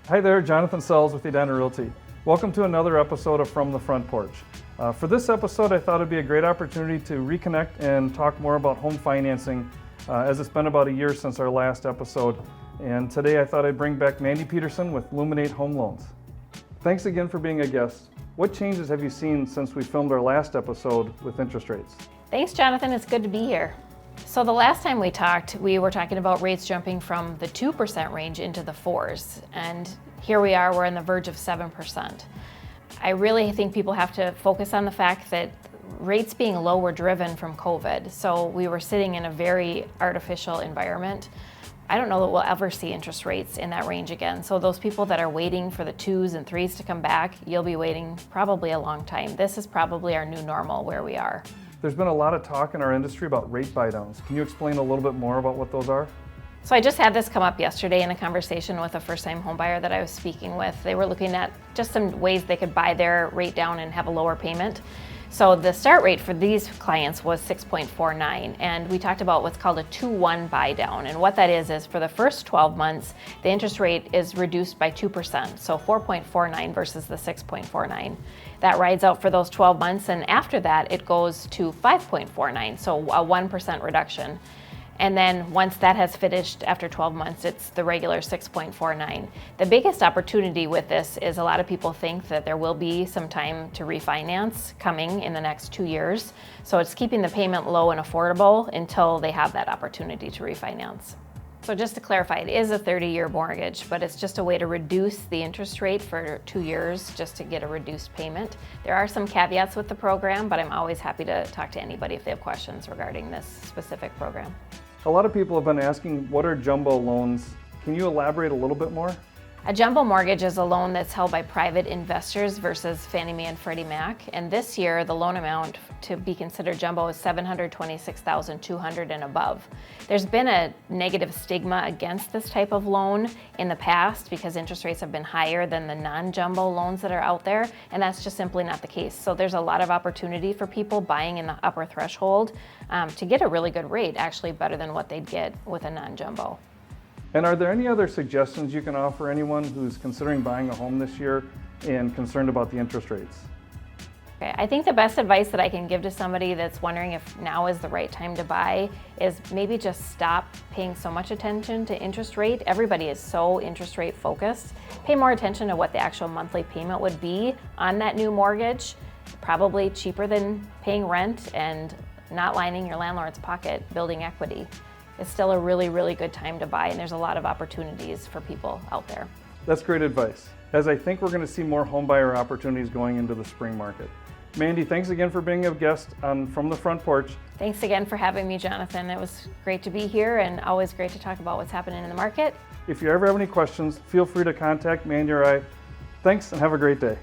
Hi there, Jonathan Sells with Edina Realty. Welcome to another episode of From the Front Porch. For this episode, I thought it'd be a great opportunity to reconnect and talk more about home financing, as it's been about a year since our last episode. And today I thought I'd bring back Mandy Pederson with Luminate Home Loans. Thanks again for being a guest. What changes have you seen since we filmed our last episode with interest rates? Thanks, Jonathan. It's good to be here. So the last time we talked, we were talking about rates jumping from the 2% range into the 4s. And here we are, we're on the verge of 7%. I really think people have to focus on the fact that rates being low were driven from COVID. So we were sitting in a very artificial environment. I don't know that we'll ever see interest rates in that range again. So those people that are waiting for the 2s and 3s to come back, you'll be waiting probably a long time. This is probably our new normal where we are. There's been a lot of talk in our industry about rate buydowns. Can you explain a little bit more about what those are? So I just had this come up yesterday in a conversation with a first-time homebuyer that I was speaking with. They were looking at just some ways they could buy their rate down and have a lower payment. So the start rate for these clients was 6.49, and we talked about what's called a 2-1 buy down. And what that is for the first 12 months, the interest rate is reduced by 2%, so 4.49 versus the 6.49. That rides out for those 12 months, and after that, it goes to 5.49, so a 1% reduction. And then once that has finished after 12 months, it's the regular 6.49. The biggest opportunity with this is a lot of people think that there will be some time to refinance coming in the next 2 years. So it's keeping the payment low and affordable until they have that opportunity to refinance. So just to clarify, it is a 30-year mortgage, but it's just a way to reduce the interest rate for 2 years just to get a reduced payment. There are some caveats with the program, but I'm always happy to talk to anybody if they have questions regarding this specific program. A lot of people have been asking, what are jumbo loans? Can you elaborate a little bit more? A jumbo mortgage is a loan that's held by private investors versus Fannie Mae and Freddie Mac. And this year, the loan amount to be considered jumbo is $726,200 and above. There's been a negative stigma against this type of loan in the past because interest rates have been higher than the non-jumbo loans that are out there, and that's just simply not the case. So there's a lot of opportunity for people buying in the upper threshold to get a really good rate, actually better than what they'd get with a non-jumbo. And are there any other suggestions you can offer anyone who's considering buying a home this year and concerned about the interest rates? Okay, I think the best advice that I can give to somebody that's wondering if now is the right time to buy is maybe just stop paying so much attention to interest rate. Everybody is so interest rate focused. Pay more attention to what the actual monthly payment would be on that new mortgage. Probably cheaper than paying rent and not lining your landlord's pocket, building equity. It's still a really, really good time to buy, and there's a lot of opportunities for people out there. That's great advice, as I think we're going to see more homebuyer opportunities going into the spring market. Mandy, thanks again for being a guest on From the Front Porch. Thanks again for having me, Jonathan. It was great to be here and always great to talk about what's happening in the market. If you ever have any questions, feel free to contact Mandy or I. Thanks and have a great day.